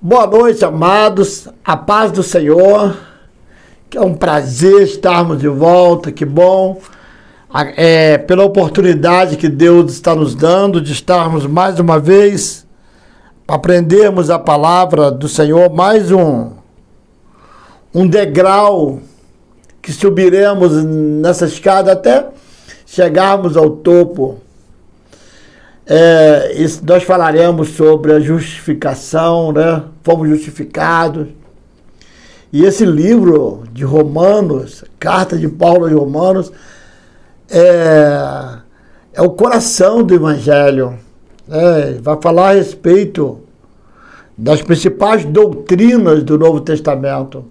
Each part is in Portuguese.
Boa noite, amados. A paz do Senhor. Que é um prazer estarmos de volta. Que bom. Pela oportunidade que Deus está nos dando de estarmos mais uma vez para aprendermos a palavra do Senhor. Mais um degrau que subiremos nessa escada até chegarmos ao topo. Nós falaremos sobre a justificação, né? Fomos justificados. E esse livro de Romanos, carta de Paulo aos Romanos, é o coração do Evangelho. Vai falar a respeito das principais doutrinas do Novo Testamento.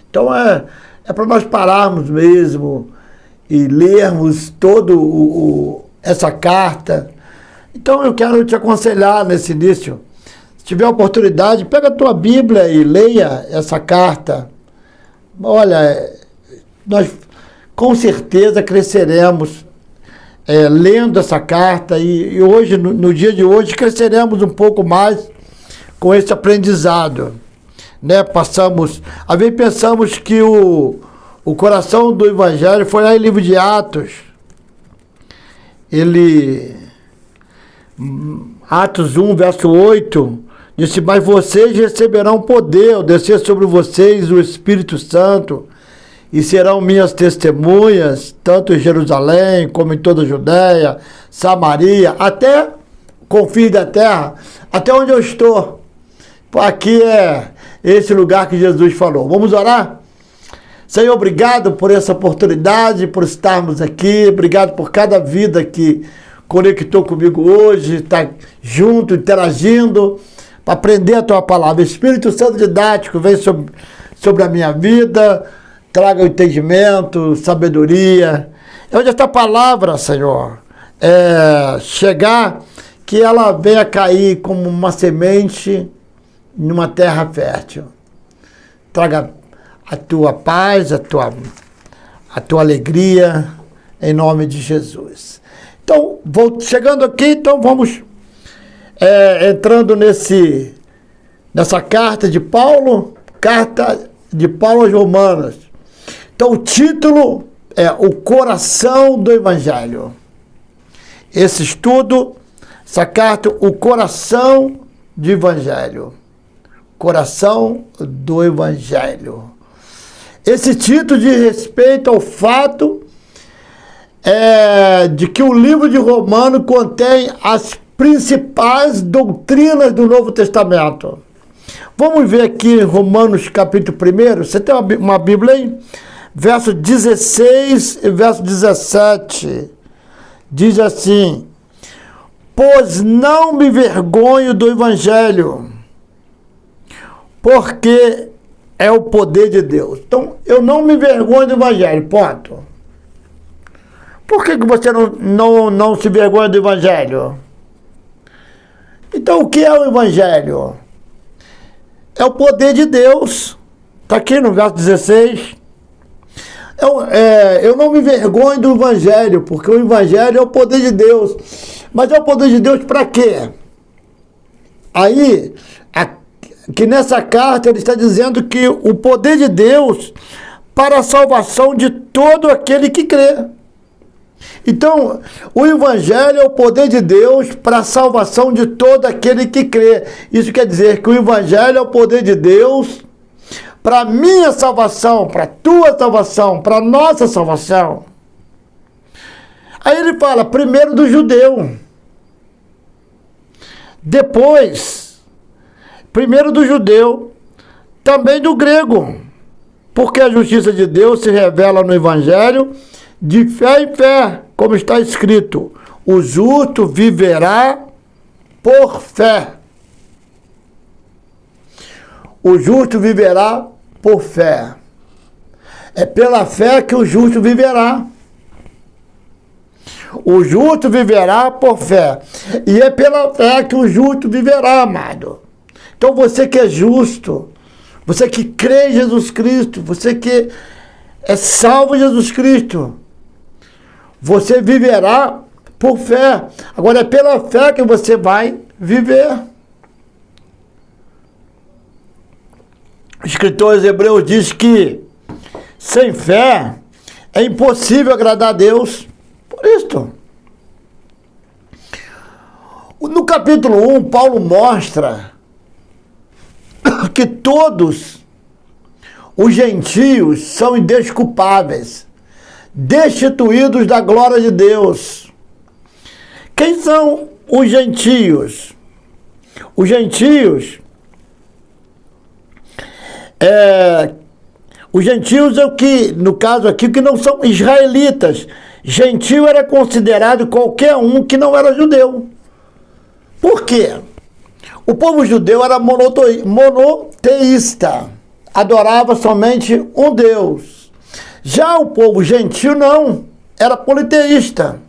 Então é para nós pararmos mesmo e lermos essa carta. Então eu quero te aconselhar nesse início, se tiver oportunidade, pega a tua Bíblia e leia essa carta. Olha, nós com certeza cresceremos lendo essa carta e hoje, no dia de hoje, cresceremos um pouco mais com esse aprendizado. Né? Às vezes pensamos que o coração do Evangelho foi lá em livro de Atos. Atos 1, verso 8, disse: mas vocês receberão poder ao descer sobre vocês o Espírito Santo, e serão minhas testemunhas, tanto em Jerusalém, como em toda a Judéia, Samaria, até confins da terra, até onde eu estou. Aqui é esse lugar que Jesus falou. Vamos orar? Senhor, obrigado por essa oportunidade, por estarmos aqui, obrigado por cada vida que conectou comigo hoje, está junto, interagindo, para aprender a tua palavra. Espírito Santo didático, vem sobre a minha vida, traga o entendimento, sabedoria. É onde esta palavra, Senhor, chegar, que ela venha cair como uma semente numa terra fértil. Traga a tua paz, a tua alegria, em nome de Jesus. Então, chegando aqui, então vamos entrando nessa carta de Paulo aos Romanos. Então, o título é O Coração do Evangelho. Esse estudo, essa carta, O Coração do Evangelho. Coração do Evangelho. Esse título diz respeito ao fato de que o livro de Romanos contém as principais doutrinas do Novo Testamento. Vamos ver aqui Romanos capítulo 1. Você tem uma Bíblia aí? Verso 16 e verso 17. Diz assim: pois não me vergonho do Evangelho, porque é o poder de Deus. Então, eu não me vergonho do Evangelho, ponto. Por que você não se vergonha do Evangelho? Então, o que é o Evangelho? É o poder de Deus. Está aqui no verso 16. Eu não me vergonho do Evangelho, porque o Evangelho é o poder de Deus. Mas é o poder de Deus para quê? Aí, que nessa carta ele está dizendo que o poder de Deus para a salvação de todo aquele que crê. Então, o Evangelho é o poder de Deus para a salvação de todo aquele que crê. Isso quer dizer que o Evangelho é o poder de Deus para a minha salvação, para a tua salvação, para a nossa salvação. Aí ele fala, primeiro do judeu, depois, primeiro do judeu, também do grego, porque a justiça de Deus se revela no Evangelho de fé em fé, como está escrito, o justo viverá por fé. O justo viverá por fé. É pela fé que o justo viverá. O justo viverá por fé. E é pela fé que o justo viverá, amado. Então você que é justo, você que crê em Jesus Cristo, você que é salvo em Jesus Cristo, você viverá por fé. Agora é pela fé que você vai viver. escritor aos Hebreus diz que sem fé é impossível agradar a Deus. Por isso, no capítulo 1, Paulo mostra que todos os gentios são indesculpáveis, destituídos da glória de Deus. Quem são os gentios? Os gentios é o que, no caso aqui, que não são israelitas. Gentio era considerado qualquer um que não era judeu. Por quê? O povo judeu era monoteísta, adorava somente um Deus. Já o povo gentio não, era politeísta.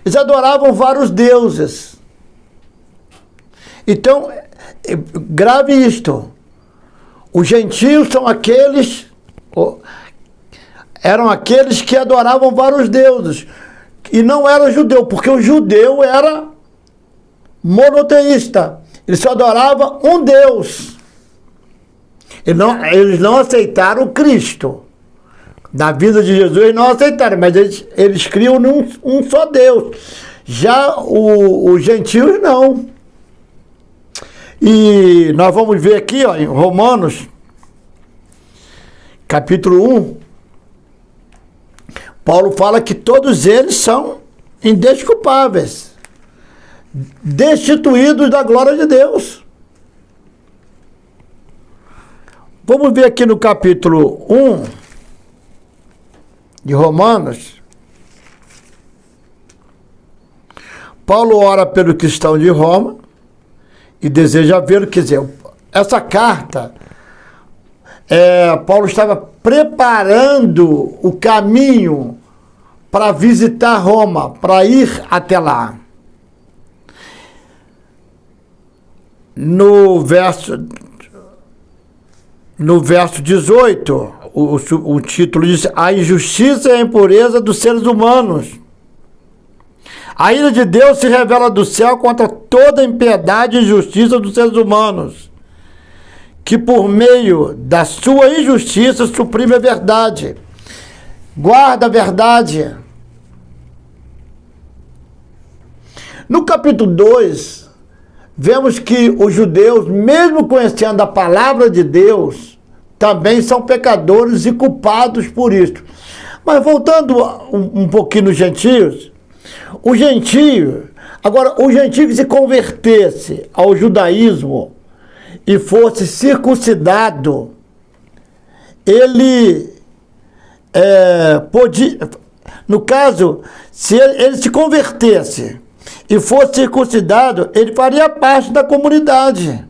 Eles adoravam vários deuses. Então, grave isto. Os gentios eram aqueles que adoravam vários deuses. E não era judeu, porque o judeu era monoteísta. Ele só adorava um Deus. Eles não aceitaram Cristo. Na vida de Jesus eles não aceitaram, mas eles criam num um só Deus. Já os gentios não. E nós vamos ver aqui, ó, em Romanos, capítulo 1, Paulo fala que todos eles são indesculpáveis, destituídos da glória de Deus. Vamos ver aqui no capítulo 1 de Romanos. Paulo ora pelo cristão de Roma e deseja vê-lo. Quer dizer, essa carta, Paulo estava preparando o caminho para visitar Roma, para ir até lá. No verso 18, o título diz: a injustiça e a impureza dos seres humanos. A ira de Deus se revela do céu contra toda a impiedade e injustiça dos seres humanos, que por meio da sua injustiça suprime a verdade. Guarda a verdade. No capítulo 2, vemos que os judeus, mesmo conhecendo a palavra de Deus, também são pecadores e culpados por isso. Mas voltando um pouquinho nos gentios, o gentio que se convertesse ao judaísmo e fosse circuncidado, ele podia, no caso, se ele se convertesse e fosse circuncidado, ele faria parte da comunidade.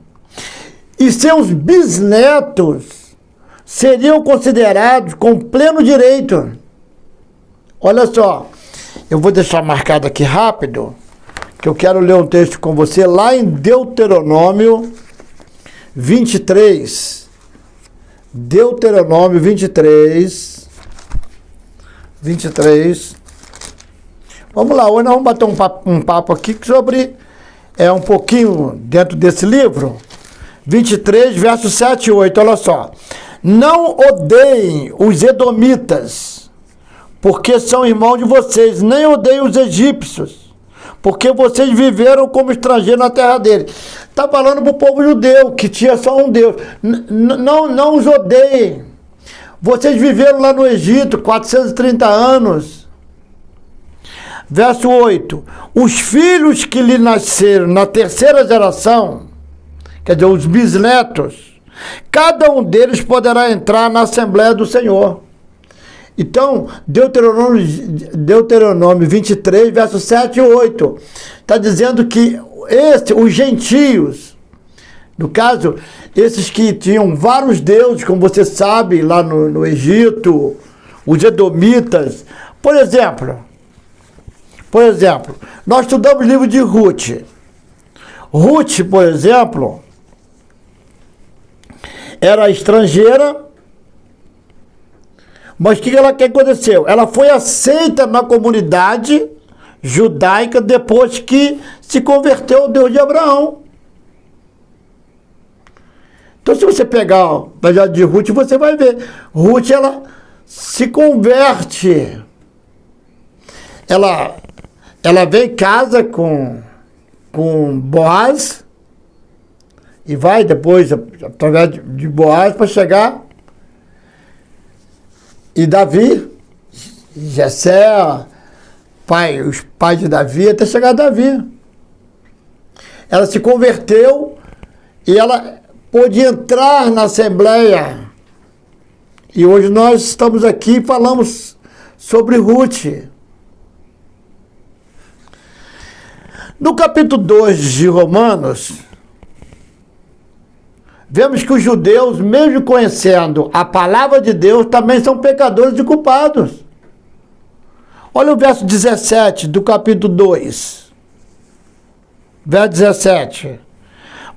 E seus bisnetos seriam considerados com pleno direito. Olha só, eu vou deixar marcado aqui rápido, que eu quero ler um texto com você lá em Deuteronômio 23. Deuteronômio 23. Vamos lá, hoje nós vamos bater um papo aqui sobre, um pouquinho dentro desse livro. 23, versos 7 e 8, olha só. Não odeiem os edomitas, porque são irmãos de vocês, nem odeiem os egípcios, porque vocês viveram como estrangeiros na terra deles. Está falando para o povo judeu, que tinha só um Deus. Não os odeiem. Vocês viveram lá no Egito 430 anos. Verso 8. Os filhos que lhe nasceram na terceira geração, quer dizer, os bisnetos, cada um deles poderá entrar na Assembleia do Senhor. Então, Deuteronômio 23, versos 7 e 8, está dizendo que os gentios, no caso, esses que tinham vários deuses, como você sabe, lá no Egito, os edomitas, por exemplo, nós estudamos o livro de Ruth. Ruth, por exemplo, era estrangeira, mas o que aconteceu? Ela foi aceita na comunidade judaica depois que se converteu ao Deus de Abraão. Então, se você pegar o evangelho de Ruth, você vai ver. Ruth, ela se converte. Ela vem em casa com Boaz e vai depois, através de Boaz, para chegar. E Davi, Jessé, os pais de Davi, até chegar a Davi. Ela se converteu e ela pôde entrar na Assembleia. E hoje nós estamos aqui e falamos sobre Ruth. No capítulo 2 de Romanos, vemos que os judeus, mesmo conhecendo a palavra de Deus, também são pecadores e culpados. Olha o verso 17 do capítulo 2. Verso 17.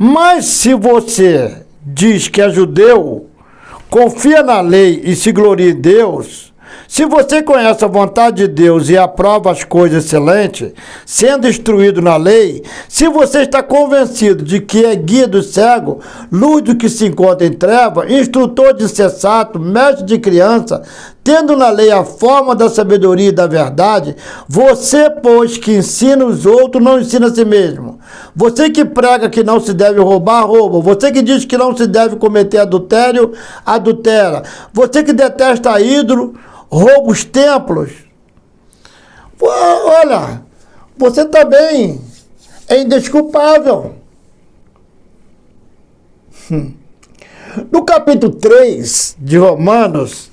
Mas se você diz que é judeu, confia na lei e se gloria em Deus, se você conhece a vontade de Deus e aprova as coisas excelentes, sendo instruído na lei, se você está convencido de que é guia do cego, luz do que se encontra em treva, instrutor de insensato, mestre de criança, tendo na lei a forma da sabedoria e da verdade, você, pois, que ensina os outros, não ensina a si mesmo. Você que prega que não se deve roubar, rouba. Você que diz que não se deve cometer adultério, adultera. Você que detesta ídolo, rouba os templos. Olha, você também é indesculpável. No capítulo 3 de Romanos,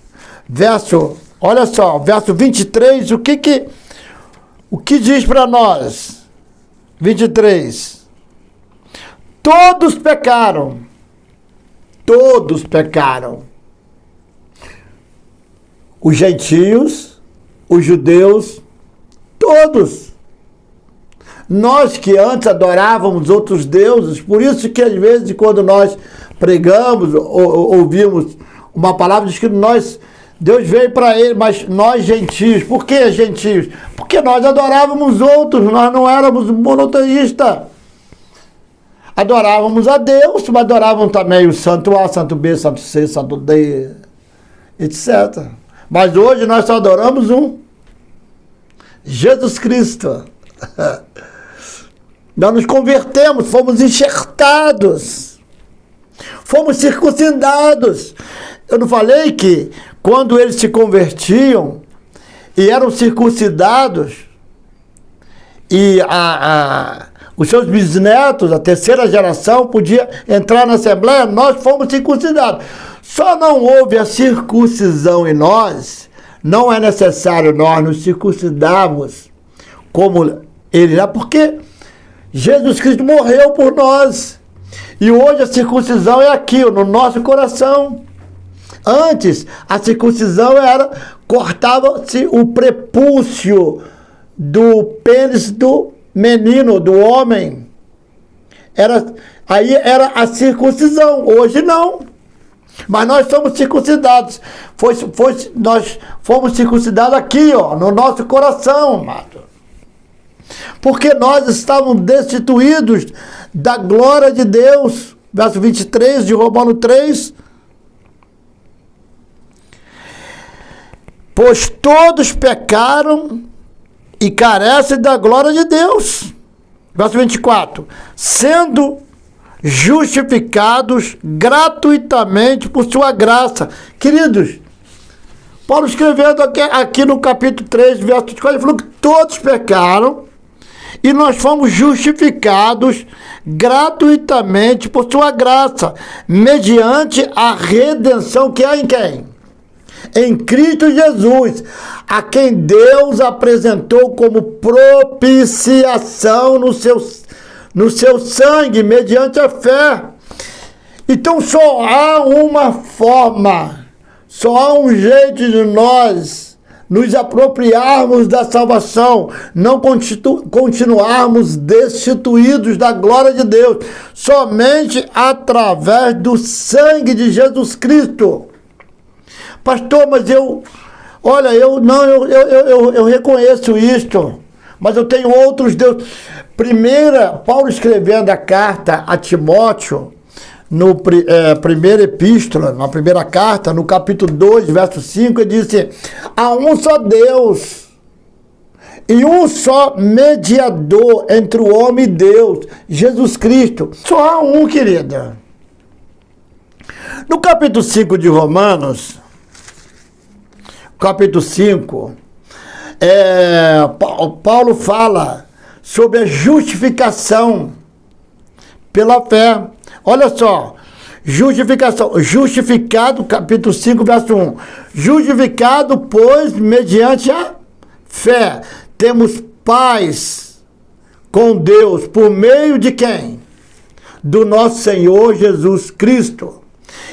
olha só, verso 23, o que diz para nós? 23. Todos pecaram. Todos pecaram. Os gentios, os judeus, todos. Nós que antes adorávamos outros deuses, por isso que às vezes quando nós pregamos ou ouvimos uma palavra, diz que Deus veio para ele, mas nós gentios, por que gentios? Porque nós adorávamos outros, nós não éramos monoteístas. Adorávamos a Deus, mas adorávamos também o santo A, santo B, santo C, santo D, etc. Mas hoje nós só adoramos um, Jesus Cristo. Nós nos convertemos, fomos enxertados, fomos circuncidados. Eu não falei que quando eles se convertiam e eram circuncidados, e os seus bisnetos, a terceira geração, podia entrar na Assembleia, nós fomos circuncidados. Só não houve a circuncisão em nós, não é necessário nós nos circuncidarmos como ele é, porque Jesus Cristo morreu por nós. E hoje a circuncisão é aqui, no nosso coração. Antes, a circuncisão cortava-se o prepúcio do pênis do menino, do homem. Aí era a circuncisão, hoje não. Mas nós somos circuncidados. Nós fomos circuncidados aqui, no nosso coração, amado. Porque nós estávamos destituídos da glória de Deus. Verso 23 de Romanos 3. Pois todos pecaram e carecem da glória de Deus. Verso 24. Sendo justificados gratuitamente por sua graça. Queridos, Paulo escrevendo aqui no capítulo 3, verso 24, ele falou que todos pecaram e nós fomos justificados gratuitamente por sua graça, mediante a redenção que há em quem? Em Cristo Jesus, a quem Deus apresentou como propiciação no seu sangue, mediante a fé. Então só há uma forma, só há um jeito de nós nos apropriarmos da salvação, não continuarmos destituídos da glória de Deus, somente através do sangue de Jesus Cristo. Pastor, mas eu reconheço isto, mas eu tenho outros deuses. Paulo escrevendo a carta a Timóteo, primeira epístola, na primeira carta, no capítulo 2, verso 5, ele disse: há um só Deus e um só mediador entre o homem e Deus, Jesus Cristo. Só há um, querida. No capítulo 5 de Romanos, capítulo 5, Paulo fala sobre a justificação pela fé. Olha só, justificação, justificado, capítulo 5, verso 1. Justificado, pois, mediante a fé, temos paz com Deus, por meio de quem? Do nosso Senhor Jesus Cristo.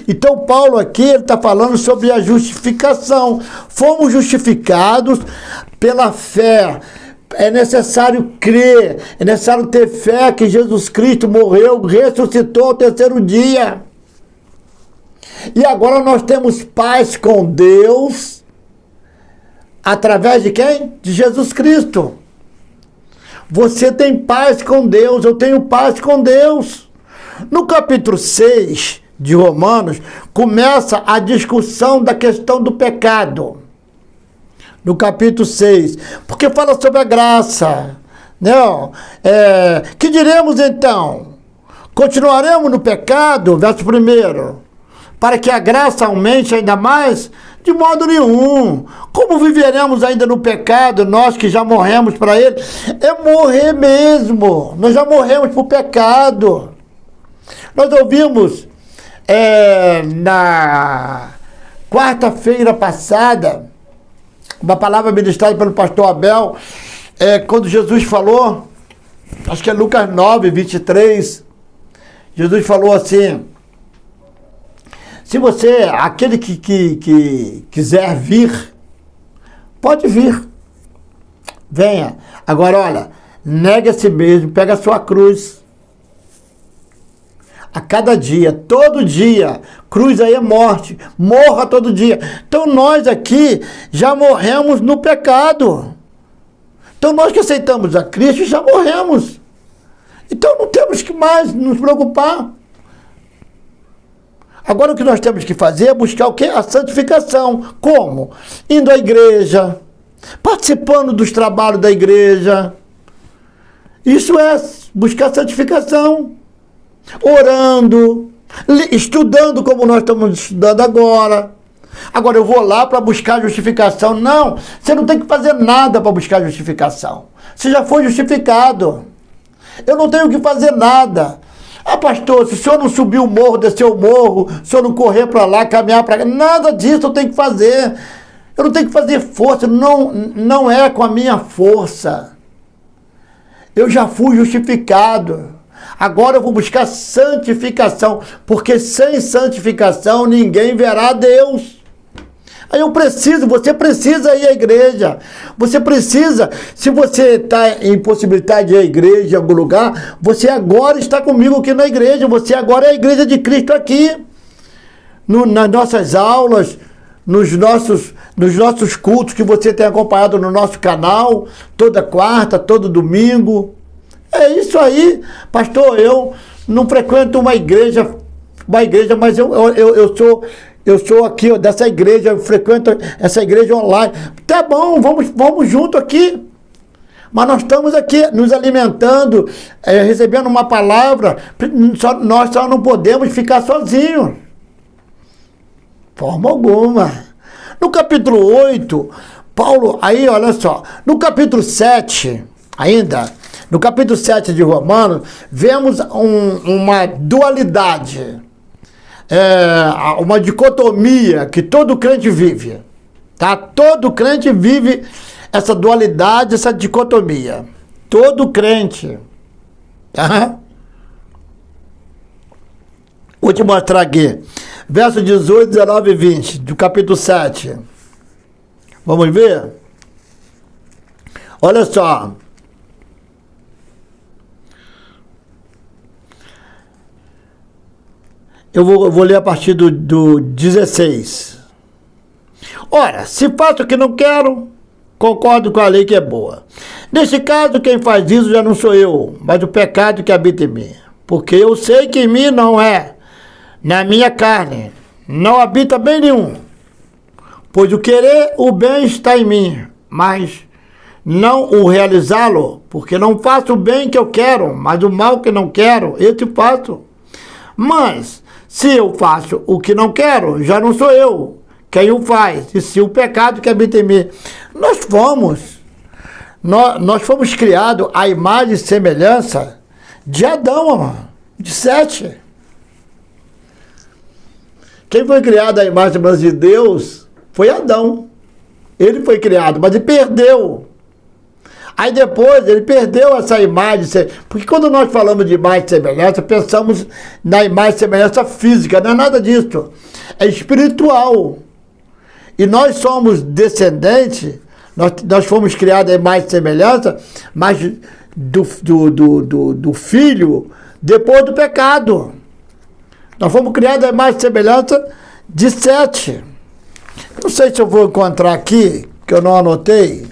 Então, Paulo aqui está falando sobre a justificação. Fomos justificados pela fé. É necessário crer, é necessário ter fé que Jesus Cristo morreu, ressuscitou ao terceiro dia. E agora nós temos paz com Deus, através de quem? De Jesus Cristo. Você tem paz com Deus, eu tenho paz com Deus. No capítulo 6 de Romanos, começa a discussão da questão do pecado. No capítulo 6, porque fala sobre a graça. Não, que diremos então? Continuaremos no pecado? Verso 1. Para que a graça aumente ainda mais? De modo nenhum. Como viveremos ainda no pecado, nós que já morremos para ele? É morrer mesmo. Nós já morremos para o pecado. Nós ouvimos na quarta-feira passada uma palavra ministrada pelo pastor Abel, quando Jesus falou, acho que é Lucas 9, 23, Jesus falou assim: se você, aquele que quiser vir, pode vir, venha. Agora, olha, negue a si mesmo, pega a sua cruz. A cada dia, todo dia, cruz aí é morte, morra todo dia. Então nós aqui já morremos no pecado. Então nós que aceitamos a Cristo já morremos. Então não temos que mais nos preocupar. Agora o que nós temos que fazer é buscar o quê? A santificação. Como? Indo à igreja, participando dos trabalhos da igreja. Isso é buscar santificação. Orando, estudando como nós estamos estudando agora. Agora eu vou lá para buscar justificação. Não, você não tem que fazer nada para buscar justificação. Você já foi justificado. Eu não tenho que fazer nada. Ah, pastor, se o senhor não subir o morro, descer o morro, se o senhor não correr para lá, caminhar para cá, nada disso eu tenho que fazer. Eu não tenho que fazer força, não é com a minha força. Eu já fui justificado. Agora eu vou buscar santificação, porque sem santificação ninguém verá Deus. Aí você precisa ir à igreja. Você precisa, se você está em possibilidade de ir à igreja em algum lugar, você agora está comigo aqui na igreja. Você agora é a igreja de Cristo aqui. Nas nossas aulas, nos nossos cultos que você tem acompanhado no nosso canal, toda quarta, todo domingo. É isso aí, pastor. Eu não frequento uma igreja, mas eu sou aqui ó, dessa igreja, eu frequento essa igreja online. Tá bom, vamos junto aqui. Mas nós estamos aqui nos alimentando, recebendo uma palavra. Nós só não podemos ficar sozinhos. Forma alguma. No capítulo 8, Paulo, aí olha só, no capítulo 7, ainda... No capítulo 7 de Romanos, vemos uma dualidade, uma dicotomia que todo crente vive. Tá? Todo crente vive essa dualidade, essa dicotomia. Todo crente. Tá? Vou te mostrar aqui. Verso 18, 19 e 20, do capítulo 7. Vamos ver? Olha só. Eu vou ler a partir do 16. Ora, se faço o que não quero, concordo com a lei que é boa. Neste caso, quem faz isso já não sou eu, mas o pecado que habita em mim. Porque eu sei que em mim não é na minha carne não habita bem nenhum, pois o querer o bem está em mim, mas não o realizá-lo, porque não faço o bem que eu quero, mas o mal que não quero, esse faço. Mas se eu faço o que não quero, já não sou eu quem o faz, e se o pecado que habita em mim. Nós fomos criados à imagem e semelhança de Adão, de Sete. Quem foi criado à imagem e semelhança de Deus foi Adão. Ele foi criado, mas ele perdeu. Aí depois ele perdeu essa imagem, porque quando nós falamos de imagem e semelhança, pensamos na imagem e semelhança física, não é nada disso, é espiritual. E nós somos descendentes, nós fomos criados à imagem e semelhança, mas do Filho depois do pecado. Nós fomos criados à imagem e semelhança de Sete. Não sei se eu vou encontrar aqui, que eu não anotei.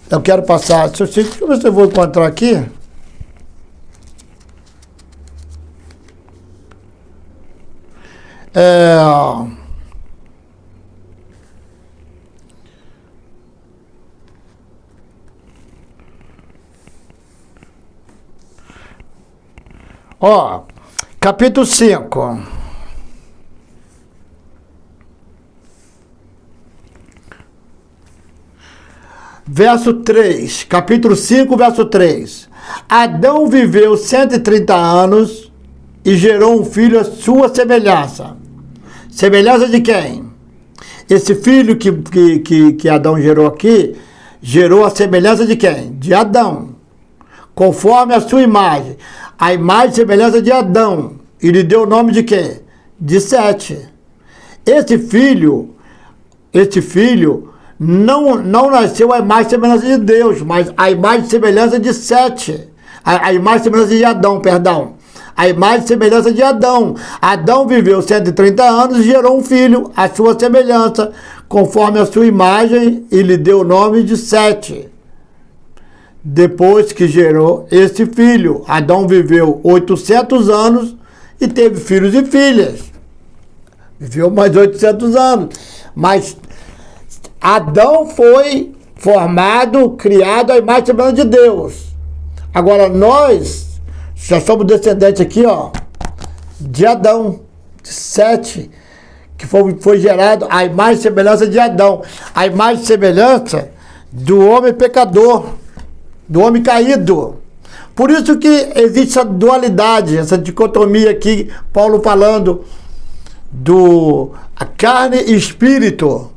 Eu quero passar. Deixa eu ver se eu vou encontrar aqui. Ó, capítulo 5. Verso 3, capítulo 5, verso 3. Adão viveu 130 anos e gerou um filho à sua semelhança. Semelhança de quem? Esse filho que Adão gerou aqui, gerou a semelhança de quem? De Adão. Conforme a sua imagem. A imagem e semelhança de Adão. E lhe deu o nome de quem? De Sete. Esse filho não nasceu a imagem e semelhança de Deus, mas a imagem e semelhança de Sete. A imagem e semelhança de Adão, perdão. A imagem e semelhança de Adão. Adão viveu 130 anos e gerou um filho, à sua semelhança, conforme a sua imagem, e lhe deu o nome de Sete. Depois que gerou esse filho, Adão viveu 800 anos e teve filhos e filhas. Viveu mais 800 anos. Mas Adão foi formado, criado à imagem e semelhança de Deus. Agora nós já somos descendentes aqui, ó, de Adão, de Sete, que foi gerado à imagem e semelhança de Adão. A imagem e semelhança do homem pecador, do homem caído. Por isso que existe essa dualidade, essa dicotomia aqui, Paulo falando do a carne e espírito.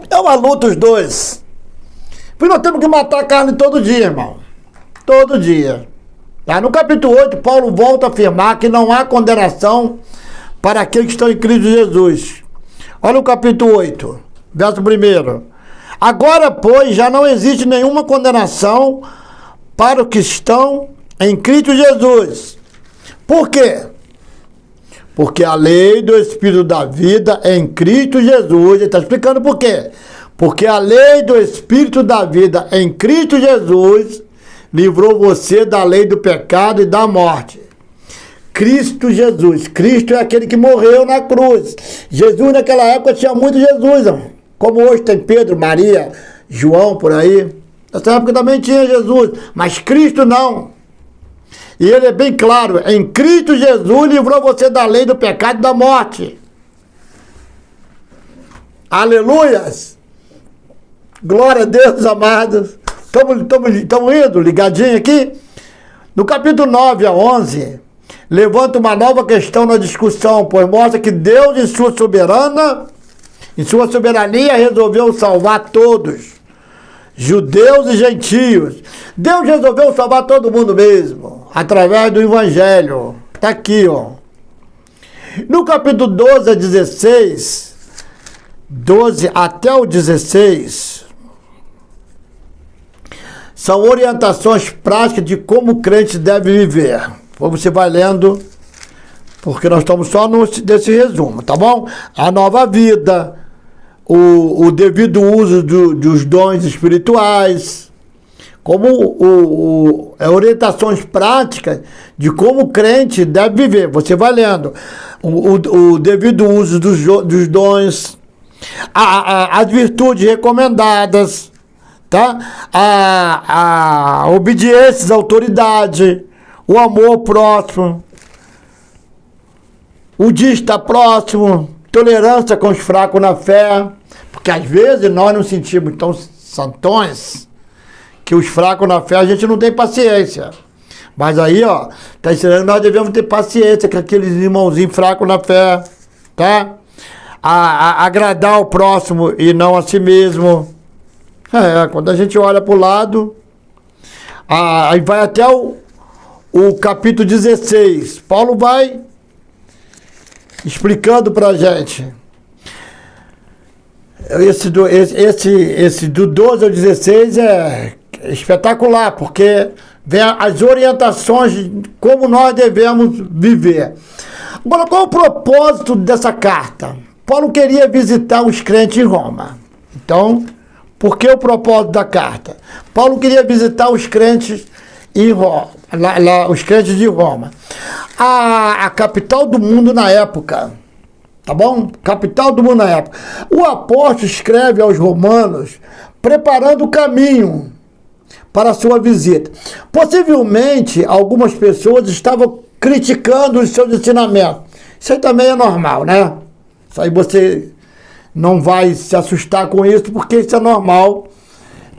É uma luta os dois. Porque nós temos que matar a carne todo dia, irmão. Todo dia. No capítulo 8, Paulo volta a afirmar que não há condenação para aqueles que estão em Cristo Jesus. Olha o capítulo 8, verso 1. Agora, pois, já não existe nenhuma condenação para os que estão em Cristo Jesus. Por quê? Porque a lei do Espírito da vida é em Cristo Jesus. Ele está explicando por quê. Porque a lei do Espírito da vida em Cristo Jesus livrou você da lei do pecado e da morte. Cristo Jesus. Cristo é aquele que morreu na cruz. Jesus naquela época tinha muito Jesus, irmão. Como hoje tem Pedro, Maria, João, por aí. Nessa época também tinha Jesus, mas Cristo não. E ele é bem claro, em Cristo Jesus livrou você da lei do pecado e da morte. Aleluias! Glória a Deus, amados. Estamos indo, ligadinho aqui? No capítulo 9 a 11, levanta uma nova questão na discussão, pois mostra que Deus, em sua soberania, resolveu salvar todos, judeus e gentios. Deus resolveu salvar todo mundo mesmo, através do Evangelho. Está aqui, ó. No capítulo 12 a 16, 12 até o 16, são orientações práticas de como o crente deve viver. Você vai lendo, porque nós estamos só desse resumo, tá bom? A nova vida, o devido uso dos dons espirituais, como orientações práticas de como o crente deve viver. Você vai lendo o devido uso dos dons, as virtudes recomendadas, tá? A obediência às autoridades, o amor ao próximo, o dia está próximo, tolerância com os fracos na fé, porque às vezes nós nos sentimos tão santões que os fracos na fé a gente não tem paciência. Mas aí, ó, tá ensinando que nós devemos ter paciência com aqueles irmãozinhos fracos na fé, tá? Agradar o próximo e não a si mesmo. Quando a gente olha para o lado, aí vai até o capítulo 16. Paulo vai explicando para a gente. Esse do 12 ao 16 é espetacular, porque vem as orientações de como nós devemos viver. Agora, qual é o propósito dessa carta? Paulo queria visitar os crentes em Roma. Então, por que o propósito da carta? Paulo queria visitar os crentes em Roma, os crentes de Roma. A capital do mundo na época. Tá bom? Capital do mundo na época. O apóstolo escreve aos romanos, preparando o caminho para a sua visita. Possivelmente, algumas pessoas estavam criticando os seus ensinamentos. Isso aí também é normal, né? Isso aí você não vai se assustar com isso, porque isso é normal.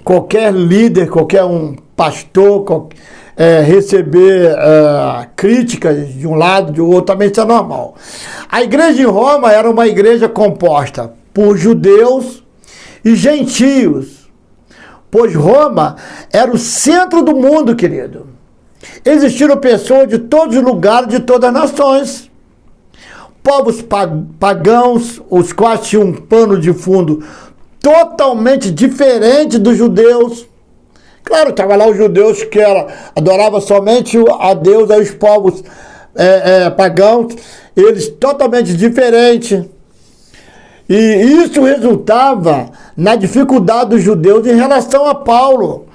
Qualquer líder, qualquer um pastor, receber críticas de um lado, de outro, também isso é normal. A igreja de Roma era uma igreja composta por judeus e gentios, pois Roma era o centro do mundo, querido. Existiram pessoas de todos os lugares, de todas as nações. Povos pagãos, os quais tinham um pano de fundo totalmente diferente dos judeus. Claro, estavam lá os judeus que adoravam somente a Deus, aí os povos pagãos, eles totalmente diferentes. E isso resultava na dificuldade dos judeus em relação a Paulo.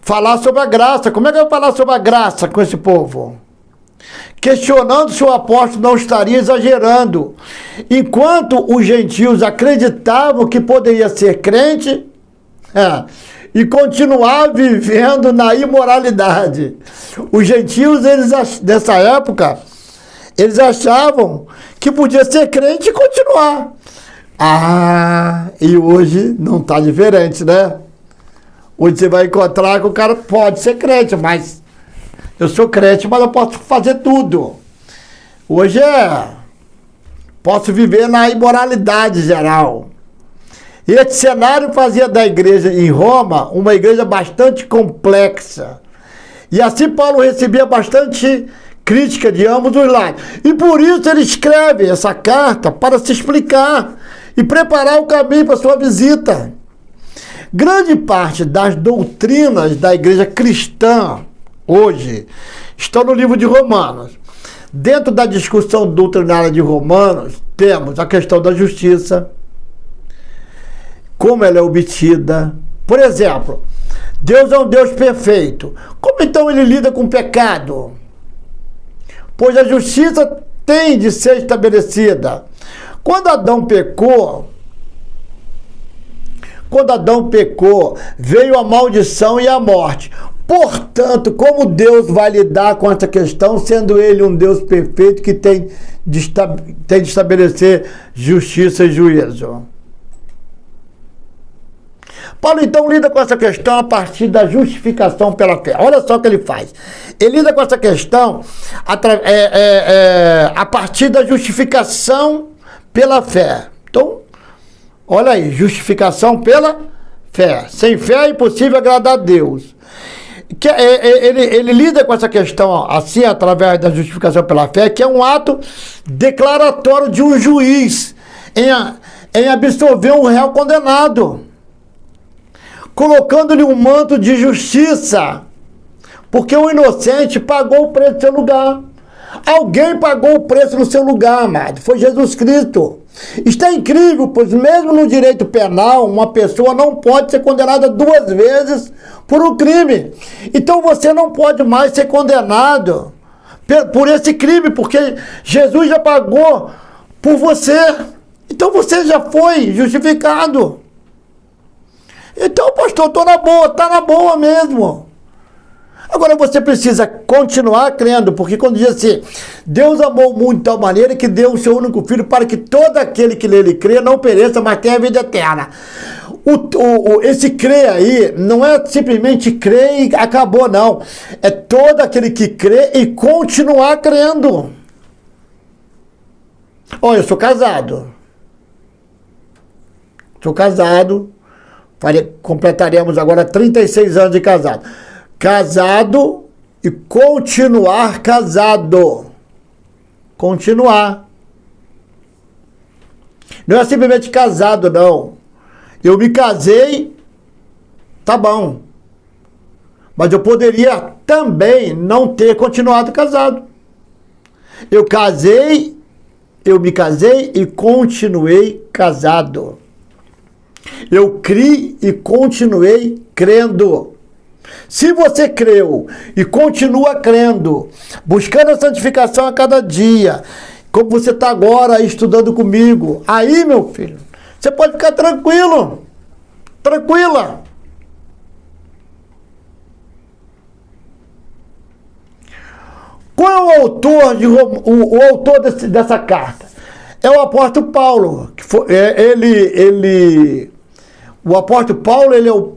Falar sobre a graça. Como é que eu vou falar sobre a graça com esse povo? Questionando se o apóstolo não estaria exagerando. Enquanto os gentios acreditavam que poderia ser crente e continuar vivendo na imoralidade. Os gentios, nessa época, eles achavam que podia ser crente e continuar. E hoje não está diferente, né? Hoje você vai encontrar que o cara pode ser crente, mas eu sou crente, mas eu posso fazer tudo. Hoje posso viver na imoralidade geral. E esse cenário fazia da igreja em Roma uma igreja bastante complexa. E assim Paulo recebia bastante crítica de ambos os lados. E por isso ele escreve essa carta para se explicar e preparar o caminho para sua visita. Grande parte das doutrinas da igreja cristã hoje estão no livro de Romanos. Dentro da discussão doutrinária de Romanos, temos a questão da justiça, como ela é obtida. Por exemplo, Deus é um Deus perfeito. Como então ele lida com o pecado? Pois a justiça tem de ser estabelecida. Quando Adão pecou, veio a maldição e a morte. Portanto, como Deus vai lidar com essa questão, sendo ele um Deus perfeito que tem de estabelecer justiça e juízo? Paulo então lida com essa questão a partir da justificação pela fé. Olha só o que ele faz. Ele lida com essa questão a partir da justificação pela fé. Então, olha aí, justificação pela fé. Sem fé é impossível agradar a Deus. Ele lida com essa questão assim, através da justificação pela fé, que é um ato declaratório de um juiz em absolver um réu condenado, colocando-lhe um manto de justiça, porque o inocente pagou o preço do seu lugar. Alguém pagou o preço no seu lugar, amado. Foi Jesus Cristo. Isso é incrível, pois mesmo no direito penal, uma pessoa não pode ser condenada 2 vezes por um crime. Então você não pode mais ser condenado por esse crime, porque Jesus já pagou por você. Então você já foi justificado. Então, pastor, estou na boa, está na boa mesmo. Agora você precisa continuar crendo, porque quando diz assim, Deus amou o mundo de tal maneira que deu o seu único filho para que todo aquele que nele crê não pereça, mas tenha a vida eterna. Esse crer aí não é simplesmente crer e acabou, não. É todo aquele que crê e continuar crendo. Olha, eu sou casado. Sou casado. Completaremos agora 36 anos de casado. Casado e continuar casado. Continuar. Não é simplesmente casado, não. Eu me casei, tá bom. Mas eu poderia também não ter continuado casado. Eu me casei e continuei casado. Eu criei e continuei crendo. Se você creu e continua crendo, buscando a santificação a cada dia, como você está agora estudando comigo, aí, meu filho, você pode ficar tranquilo, tranquila. Qual é o autor, o autor dessa carta? É o apóstolo Paulo. O apóstolo Paulo, ele é o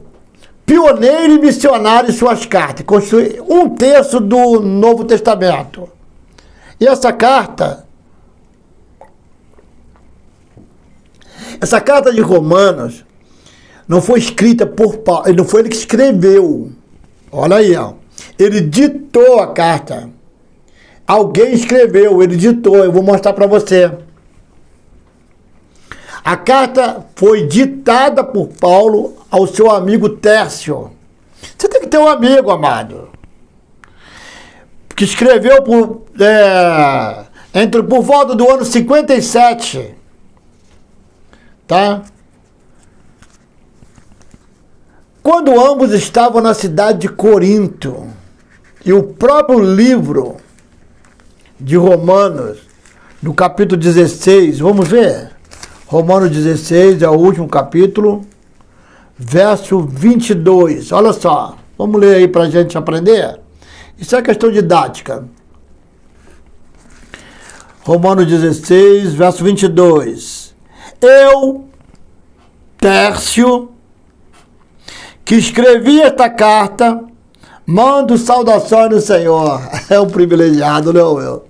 pioneiro e missionário em suas cartas. Constitui 1/3 do Novo Testamento. E essa carta de Romanos não foi escrita por Paulo, não foi ele que escreveu. Olha aí, ó. Ele ditou a carta. Alguém escreveu, ele ditou, eu vou mostrar para você. A carta foi ditada por Paulo ao seu amigo Tércio. Você tem que ter um amigo, amado, que escreveu por volta do ano 57, tá? Quando ambos estavam na cidade de Corinto, e o próprio livro de Romanos, no capítulo 16, vamos ver? Romanos 16 é o último capítulo, verso 22. Olha só, vamos ler aí para a gente aprender. Isso é questão didática. Romanos 16, verso 22. Eu, Tércio, que escrevi esta carta, mando saudações no Senhor. É um privilegiado, não eu?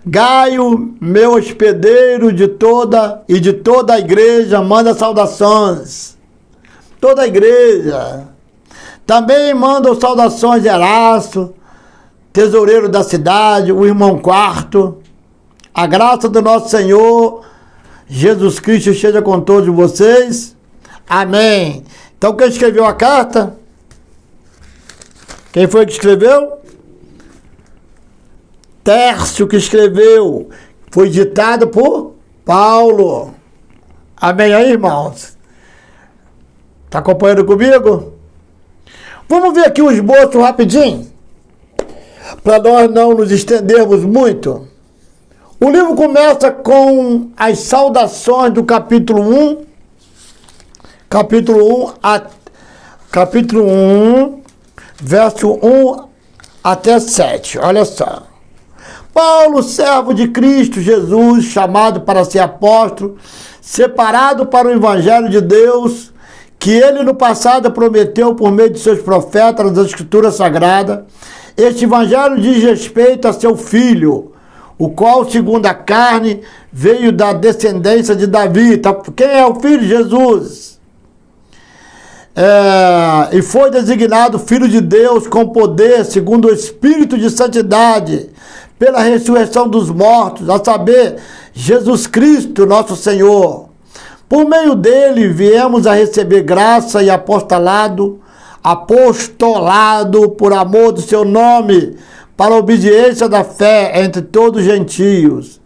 Gaio, meu hospedeiro de toda a igreja, manda saudações. Toda a igreja. Também manda saudações de Erasto, tesoureiro da cidade, o irmão Quarto. A graça do nosso Senhor Jesus Cristo esteja com todos vocês. Amém. Então, quem escreveu a carta? Quem foi que escreveu? Tércio que escreveu. Foi ditado por Paulo. Amém aí, irmãos? Está acompanhando comigo? Vamos ver aqui o esboço rapidinho, para nós não nos estendermos muito. O livro começa com as saudações do capítulo 1. Capítulo 1, verso 1 até 7. Olha só. Paulo, servo de Cristo Jesus, chamado para ser apóstolo, separado para o evangelho de Deus, que ele no passado prometeu por meio de seus profetas nas Escrituras Sagradas. Este evangelho diz respeito a seu filho, o qual, segundo a carne, veio da descendência de Davi. Quem é o filho? Jesus. E foi designado Filho de Deus com poder, segundo o Espírito de Santidade, pela ressurreição dos mortos, a saber, Jesus Cristo, nosso Senhor. Por meio dele viemos a receber graça e apostolado por amor do seu nome, para a obediência da fé entre todos os gentios.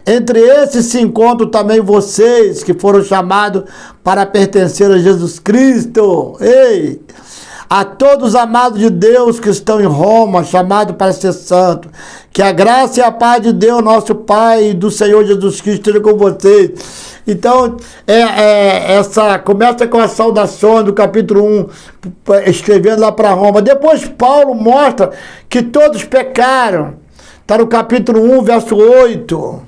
Entre esses se encontram também vocês que foram chamados para pertencer a Jesus Cristo. Ei! A todos os amados de Deus que estão em Roma, chamados para ser santos, que a graça e a paz de Deus, nosso Pai, e do Senhor Jesus Cristo esteja com vocês. Então, começa com a saudação do capítulo 1, escrevendo lá para Roma. Depois Paulo mostra que todos pecaram. Está no capítulo 1, verso 8.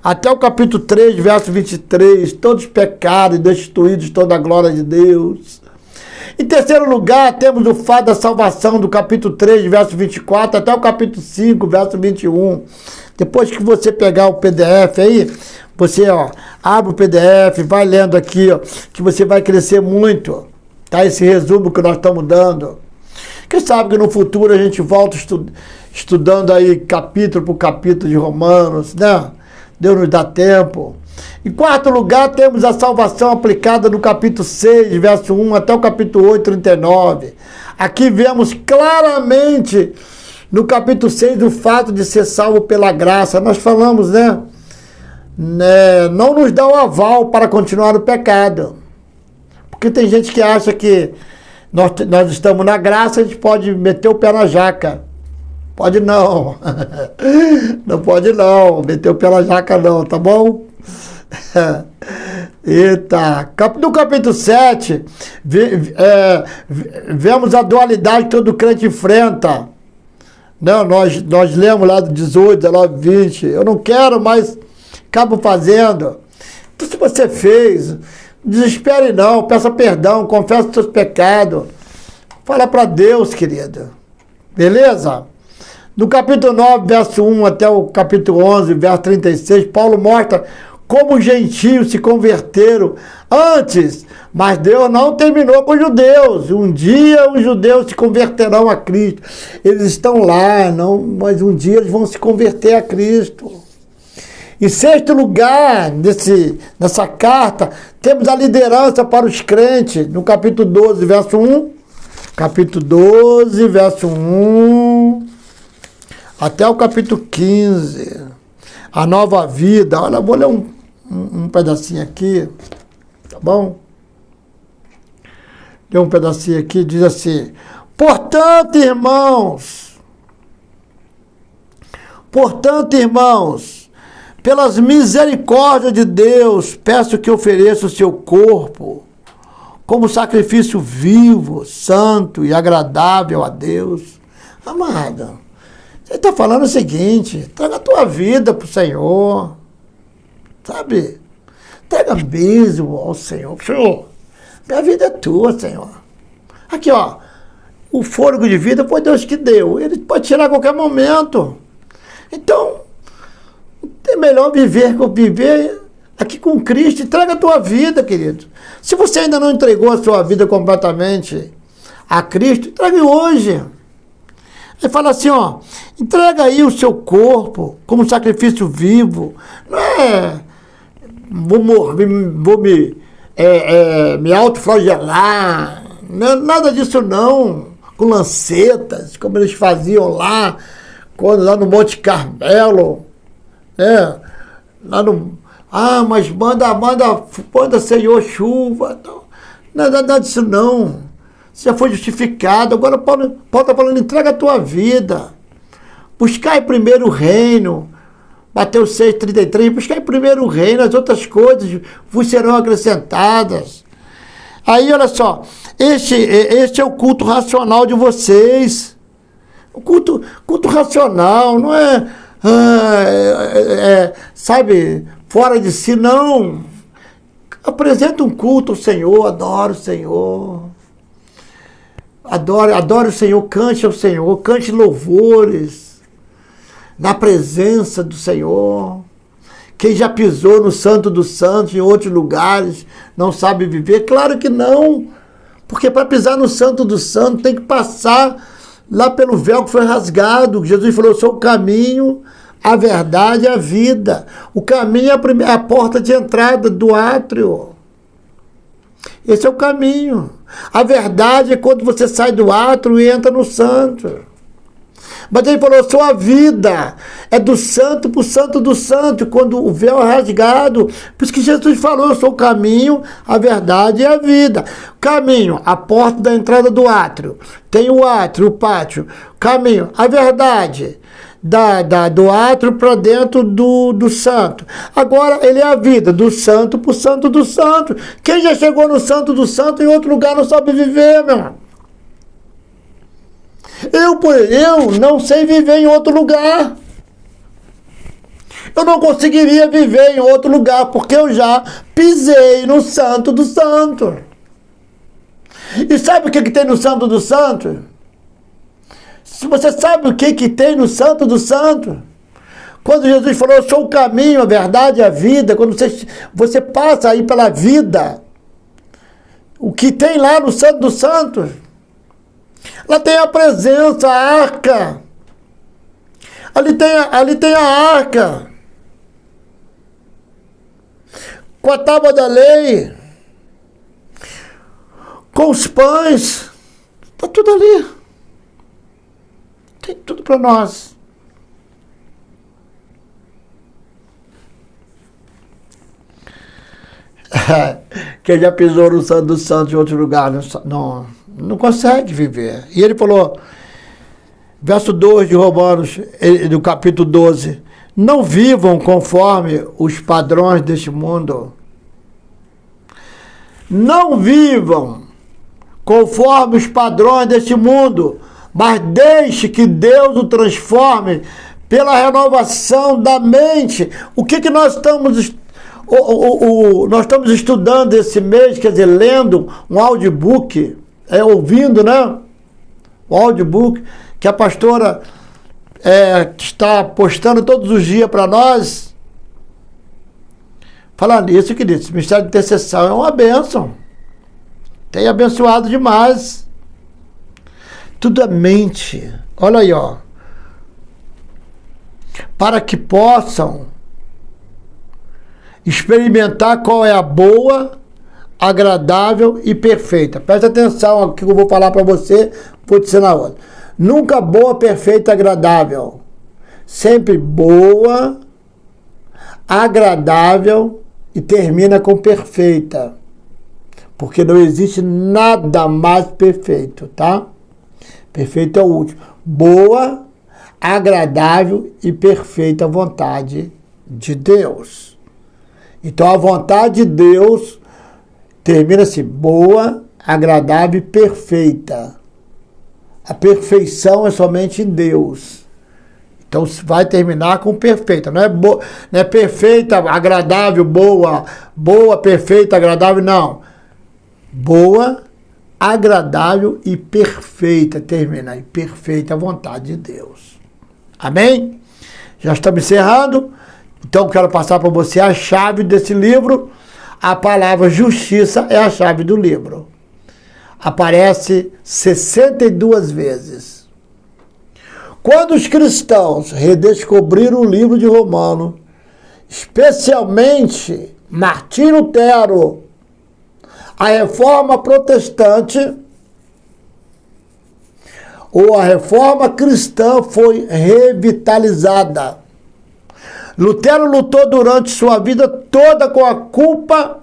Até o capítulo 3, verso 23. Todos pecaram e destituídos de toda a glória de Deus. Em terceiro lugar, temos o fato da salvação do capítulo 3, verso 24, até o capítulo 5, verso 21. Depois que você pegar o PDF aí, você abre o PDF, vai lendo aqui, que você vai crescer muito. Tá? Esse resumo que nós estamos dando. Quem sabe que no futuro a gente volta estudando aí capítulo por capítulo de Romanos, né? Deus nos dá tempo. Em quarto lugar, temos a salvação aplicada no capítulo 6, verso 1, até o capítulo 8, 39. Aqui vemos claramente, no capítulo 6, o fato de ser salvo pela graça. Nós falamos, né? Não nos dá o aval para continuar no pecado. Porque tem gente que acha que nós estamos na graça, a gente pode meter o pé na jaca. Pode não. Não pode não. Meter o pé na jaca não, tá bom? Eita. No capítulo 7, vemos a dualidade que todo crente enfrenta. Não, nós lemos lá do 18, 19, 20. Eu não quero, mas acabo fazendo. Então, se você fez, não desespere não, peça perdão, confessa os seus pecados. Fala para Deus, querido. Beleza? No capítulo 9, verso 1 até o capítulo 11, verso 36, Paulo mostra como os gentios se converteram antes, mas Deus não terminou com os judeus. Um dia os judeus se converterão a Cristo. Eles estão lá, mas um dia eles vão se converter a Cristo. Em sexto lugar, nessa carta, temos a liderança para os crentes, no capítulo 12, verso 1. Capítulo 12, verso 1, até o capítulo 15. A nova vida. Olha, vou ler um pedacinho aqui, tá bom? Ler um pedacinho aqui, diz assim: Portanto, irmãos, pelas misericórdias de Deus, peço que ofereça o seu corpo como sacrifício vivo, santo e agradável a Deus. Amada, você está falando o seguinte: traga a tua vida para o Senhor, sabe? Traga mesmo ao Senhor. Senhor, minha vida é tua, Senhor. Aqui, o fôlego de vida foi Deus que deu. Ele pode tirar a qualquer momento. Então, é melhor viver aqui com Cristo. Entrega a tua vida, querido. Se você ainda não entregou a sua vida completamente a Cristo, entregue hoje. Ele fala assim, entrega aí o seu corpo como sacrifício vivo. Não é vou me autoflagelar. Não, nada disso não. Com lancetas, como eles faziam lá no Monte Carmelo. Mas manda Senhor chuva. Não, nada disso não. Você já foi justificado. Agora Paulo está falando, entrega a tua vida. Buscai primeiro o reino. Mateus 6,33. Buscai primeiro o reino, as outras coisas vos serão acrescentadas. Aí, olha só. Este é o culto racional de vocês. O culto racional, não sabe, fora de si, não. Apresenta um culto ao Senhor, adora o Senhor. Adore o Senhor, cante ao Senhor, cante louvores na presença do Senhor. Quem já pisou no Santo dos Santos, em outros lugares, não sabe viver? Claro que não. Porque para pisar no Santo dos Santos tem que passar lá pelo véu que foi rasgado. Jesus falou, eu sou o caminho, a verdade e a vida. O caminho é a porta de entrada do átrio. Esse é o caminho. A verdade é quando você sai do átrio e entra no santo. Mas ele falou, sua vida é do santo para o santo do santo, quando o véu é rasgado. Por isso que Jesus falou, eu sou o caminho, a verdade e a vida. Caminho, a porta da entrada do átrio. Tem o átrio, o pátio. Caminho, a verdade. Do átrio para dentro do santo. Agora ele é a vida, do santo para o santo do santo. Quem já chegou no santo do santo em outro lugar não sabe viver, meu irmão. Eu não sei viver em outro lugar. Eu não conseguiria viver em outro lugar, porque eu já pisei no santo do santo. E sabe o que tem no santo do santo? Você sabe o que tem no santo do santo? Quando Jesus falou, eu sou o caminho, a verdade e a vida, quando você passa aí pela vida, o que tem lá no santo do santo? Lá tem a presença, a arca. Ali tem a arca. Com a tábua da lei. Com os pães. Está tudo ali. Tem tudo para nós. Quem já pisou no Santo dos Santos em outro lugar não consegue viver. E ele falou, verso 2 de Romanos, do capítulo 12, não vivam conforme os padrões deste mundo. Não vivam conforme os padrões deste mundo, mas deixe que Deus o transforme pela renovação da mente. O que nós estamos nós estamos estudando esse mês, quer dizer, lendo um audiobook, ouvindo, né? O audiobook que a pastora está postando todos os dias para nós. Falando nisso, querido, esse ministério de intercessão é uma bênção. Tem abençoado demais. Tudo é mente. Olha aí, ó. Para que possam experimentar qual é a boa, agradável e perfeita. Presta atenção ao que eu vou falar para você, vou dizer na outra. Nunca boa, perfeita, agradável. Sempre boa, agradável e termina com perfeita. Porque não existe nada mais perfeito, tá? Perfeito é o último. Boa, agradável e perfeita vontade de Deus. Então a vontade de Deus termina-se boa, agradável e perfeita. A perfeição é somente em Deus. Então vai terminar com perfeita. Não é perfeita, agradável, boa, perfeita, agradável, não. Boa, agradável e perfeita. Termina aí, perfeita a vontade de Deus. Amém? Já estamos encerrando. Então quero passar para você a chave desse livro. A palavra justiça é a chave do livro. Aparece 62 vezes. Quando os cristãos redescobriram o livro de Romanos, especialmente Martim Lutero, a reforma protestante ou a reforma cristã foi revitalizada. Lutero lutou durante sua vida toda com a culpa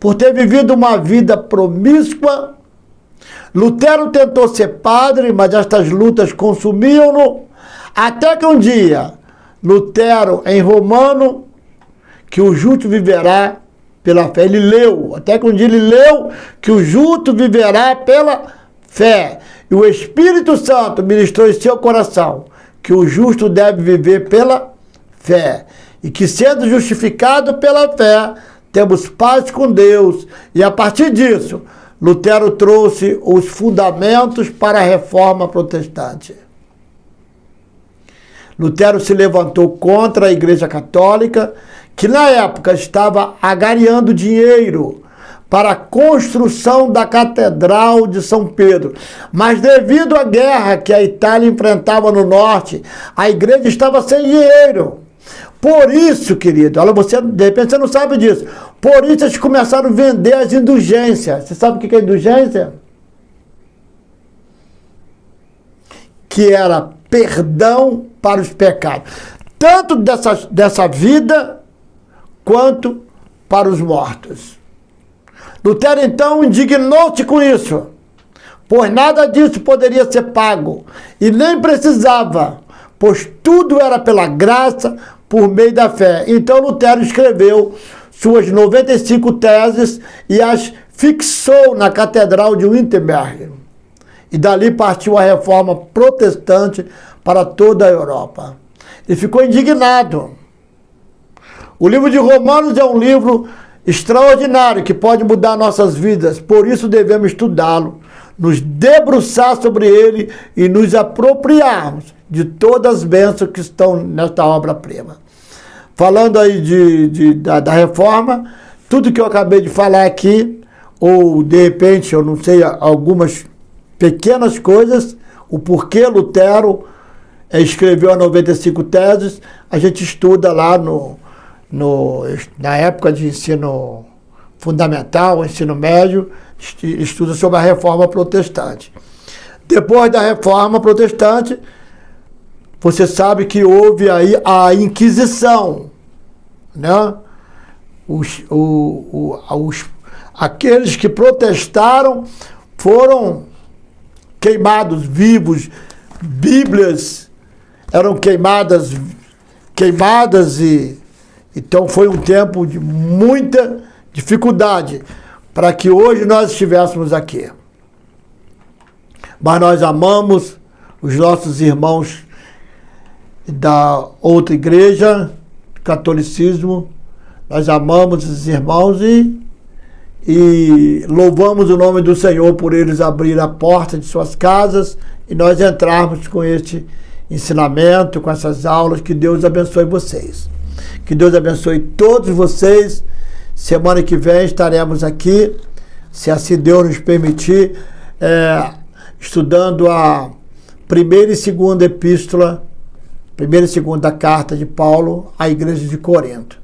por ter vivido uma vida promíscua. Lutero tentou ser padre, mas estas lutas consumiam-no, até que um dia, Lutero, em Romano, que o justo viverá pela fé, ele leu, até que um dia ele leu que o justo viverá pela fé. E o Espírito Santo ministrou em seu coração que o justo deve viver pela fé. E que sendo justificado pela fé, temos paz com Deus. E a partir disso, Lutero trouxe os fundamentos para a reforma protestante. Lutero se levantou contra a Igreja Católica, que na época estava agariando dinheiro para a construção da Catedral de São Pedro. Mas devido à guerra que a Itália enfrentava no norte, a igreja estava sem dinheiro. Por isso, querido, olha, de repente você não sabe disso. Por isso eles começaram a vender as indulgências. Você sabe o que é indulgência? que era perdão para os pecados, tanto dessa vida quanto para os mortos. Lutero, então, indignou-se com isso, pois nada disso poderia ser pago, e nem precisava, pois tudo era pela graça, por meio da fé. Então Lutero escreveu suas 95 teses e as fixou na Catedral de Wittenberg. E dali partiu a reforma protestante para toda a Europa. Ele ficou indignado. O livro de Romanos é um livro extraordinário que pode mudar nossas vidas, por isso devemos estudá-lo, nos debruçar sobre ele e nos apropriarmos de todas as bênçãos que estão nesta obra-prima. Falando aí da reforma, tudo que eu acabei de falar aqui, ou de repente, eu não sei, algumas pequenas coisas, o porquê Lutero escreveu as 95 teses, a gente estuda lá na época de ensino fundamental, ensino médio, estuda sobre a reforma protestante. Depois da reforma protestante, você sabe que houve aí a Inquisição, né? Aqueles que protestaram foram queimados vivos, Bíblias eram queimadas e então foi um tempo de muita dificuldade para que hoje nós estivéssemos aqui. Mas nós amamos os nossos irmãos da outra igreja, catolicismo, nós amamos esses irmãos e louvamos o nome do Senhor por eles abrir a porta de suas casas e nós entrarmos com este ensinamento, com essas aulas. Que Deus abençoe vocês. Que Deus abençoe todos vocês. Semana que vem estaremos aqui, se assim Deus nos permitir, estudando a primeira e segunda epístola, primeira e segunda carta de Paulo à igreja de Corinto.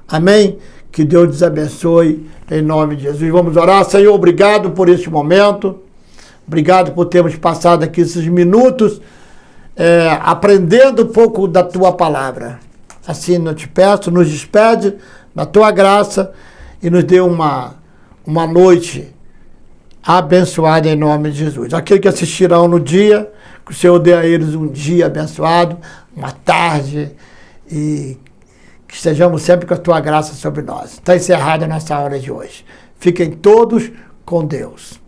Amém? Que Deus nos abençoe em nome de Jesus. Vamos orar. Senhor, obrigado por este momento. Obrigado por termos passado aqui esses minutos aprendendo um pouco da Tua palavra. Assim eu te peço, nos despede na Tua graça e nos dê uma noite abençoada em nome de Jesus. Aqueles que assistirão no dia, que o Senhor dê a eles um dia abençoado, uma tarde, e que estejamos sempre com a Tua graça sobre nós. Está encerrada a nossa hora de hoje. Fiquem todos com Deus.